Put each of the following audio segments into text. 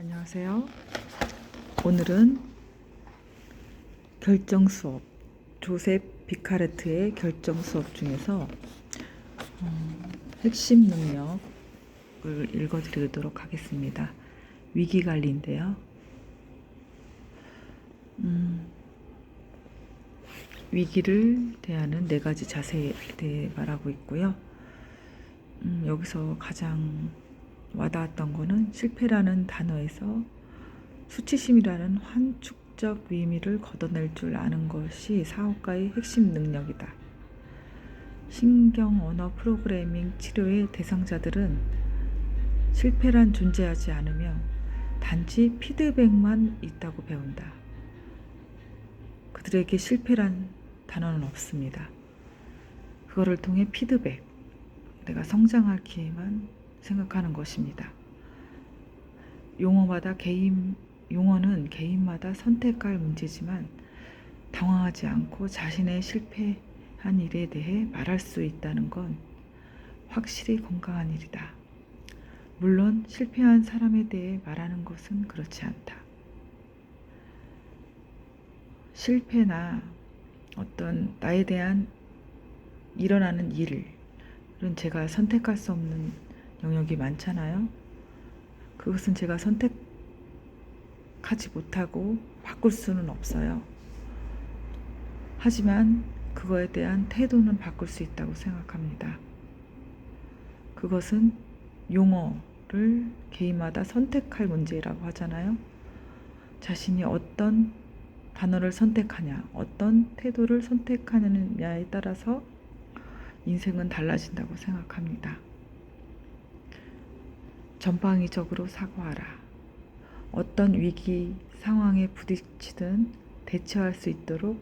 안녕하세요. 오늘은 결정 수업, 조셉 비카레트의 결정 수업 중에서 핵심 능력을 읽어드리도록 하겠습니다. 위기관리인데요. 위기를 대하는 4가지 자세에 대해 말하고 있고요. 여기서 가장 와닿았던 거는 실패라는 단어에서 수치심이라는 환축적 의미를 걷어낼 줄 아는 것이 사업가의 핵심 능력이다. 신경 언어 프로그래밍 치료의 대상자들은 실패란 존재하지 않으며 단지 피드백만 있다고 배운다. 그들에게 실패란 단어는 없습니다. 그거를 통해 피드백, 내가 성장할 기회만 생각하는 것입니다. 용어는 개인마다 선택할 문제지만 당황하지 않고 자신의 실패한 일에 대해 말할 수 있다는 건 확실히 건강한 일이다. 물론 실패한 사람에 대해 말하는 것은 그렇지 않다. 실패나 어떤 나에 대한 일어나는 일은 제가 선택할 수 없는 영역이 많잖아요. 그것은 제가 선택하지 못하고 바꿀 수는 없어요. 하지만 그거에 대한 태도는 바꿀 수 있다고 생각합니다. 그것은 용어를 개인마다 선택할 문제라고 하잖아요. 자신이 어떤 단어를 선택하냐, 어떤 태도를 선택하느냐에 따라서 인생은 달라진다고 생각합니다. 전방위적으로 사고하라. 어떤 위기 상황에 부딪히든 대처할 수 있도록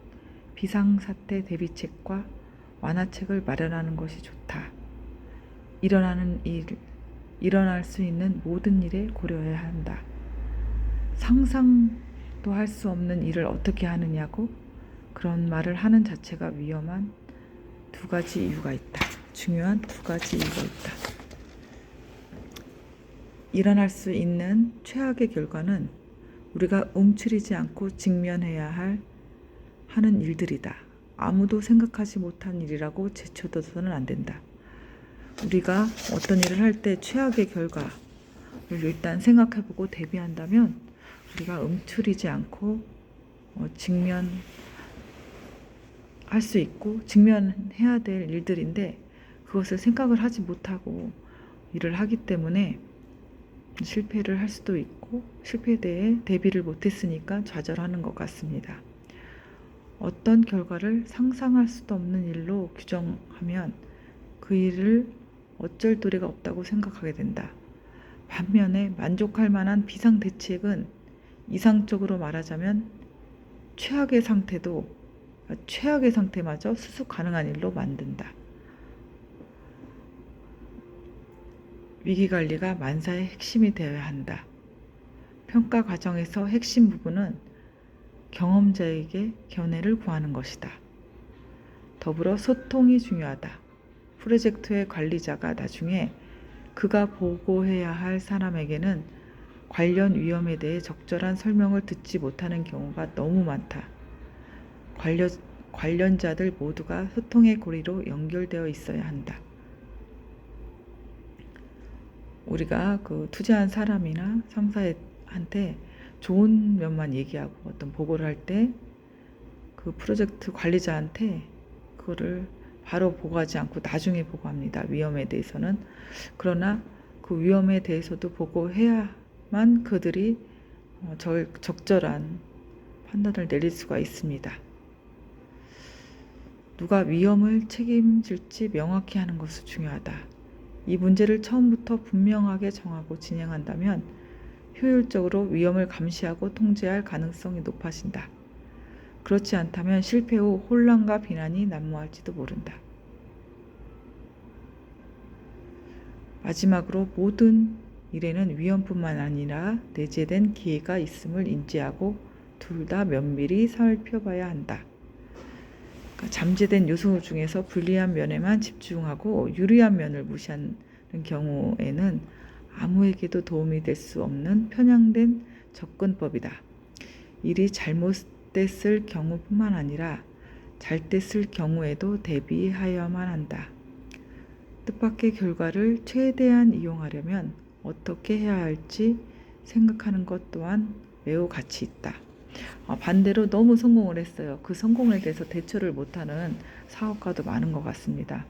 비상사태 대비책과 완화책을 마련하는 것이 좋다. 일어날 수 있는 모든 일에 고려해야 한다. 상상도 할 수 없는 일을 어떻게 하느냐고 그런 말을 하는 자체가 위험한 2가지 이유가 있다. 중요한 2가지 이유가 있다. 일어날 수 있는 최악의 결과는 우리가 움츠리지 않고 직면해야 하는 일들이다. 아무도 생각하지 못한 일이라고 제쳐둬서는 안 된다. 우리가 어떤 일을 할 때 최악의 결과를 일단 생각해보고 대비한다면 우리가 움츠리지 않고 직면할 수 있고 직면해야 될 일들인데 그것을 생각을 하지 못하고 일을 하기 때문에 실패를 할 수도 있고 실패에 대해 대비를 못했으니까 좌절하는 것 같습니다. 어떤 결과를 상상할 수도 없는 일로 규정하면 그 일을 어쩔 도리가 없다고 생각하게 된다. 반면에 만족할 만한 비상대책은 이상적으로 말하자면 최악의 상태마저 수습 가능한 일로 만든다. 위기관리가 만사의 핵심이 되어야 한다. 평가 과정에서 핵심 부분은 경험자에게 견해를 구하는 것이다. 더불어 소통이 중요하다. 프로젝트의 관리자가 나중에 그가 보고해야 할 사람에게는 관련 위험에 대해 적절한 설명을 듣지 못하는 경우가 너무 많다. 관련자들 모두가 소통의 고리로 연결되어 있어야 한다. 우리가 투자한 사람이나 상사한테 좋은 면만 얘기하고 어떤 보고를 할 때 그 프로젝트 관리자한테 그거를 바로 보고하지 않고 나중에 보고합니다. 위험에 대해서는. 그러나 그 위험에 대해서도 보고해야만 그들이 적절한 판단을 내릴 수가 있습니다. 누가 위험을 책임질지 명확히 하는 것이 중요하다. 이 문제를 처음부터 분명하게 정하고 진행한다면 효율적으로 위험을 감시하고 통제할 가능성이 높아진다. 그렇지 않다면 실패 후 혼란과 비난이 난무할지도 모른다. 마지막으로 모든 일에는 위험뿐만 아니라 내재된 기회가 있음을 인지하고 둘 다 면밀히 살펴봐야 한다. 잠재된 요소 중에서 불리한 면에만 집중하고 유리한 면을 무시하는 경우에는 아무에게도 도움이 될 수 없는 편향된 접근법이다. 일이 잘못됐을 경우뿐만 아니라 잘 됐을 경우에도 대비하여야만 한다. 뜻밖의 결과를 최대한 이용하려면 어떻게 해야 할지 생각하는 것 또한 매우 가치 있다. 반대로 너무 성공을 했어요. 그 성공에 대해서 대처를 못하는 사업가도 많은 것 같습니다.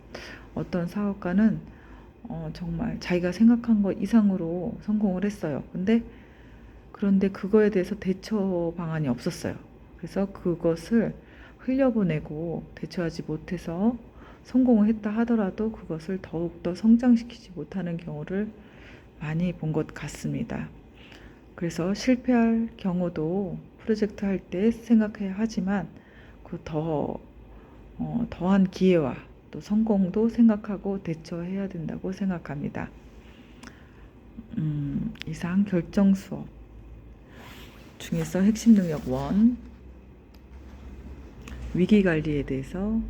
어떤 사업가는 정말 자기가 생각한 것 이상으로 성공을 했어요. 그런데 그거에 대해서 대처 방안이 없었어요. 그래서 그것을 흘려보내고 대처하지 못해서 성공을 했다 하더라도 그것을 더욱더 성장시키지 못하는 경우를 많이 본 것 같습니다. 그래서 실패할 경우도 프로젝트 할 때 생각해야 하지만 그 더한 기회와 또 성공도 생각하고 대처해야 된다고 생각합니다. 이상 결정 수업 중에서 핵심 능력 1 위기관리에 대해서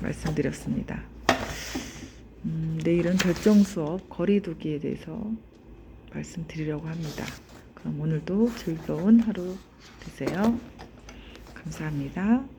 말씀드렸습니다. 내일은 결정 수업 거리두기에 대해서 말씀드리려고 합니다. 그럼 오늘도 즐거운 하루 되세요. 감사합니다.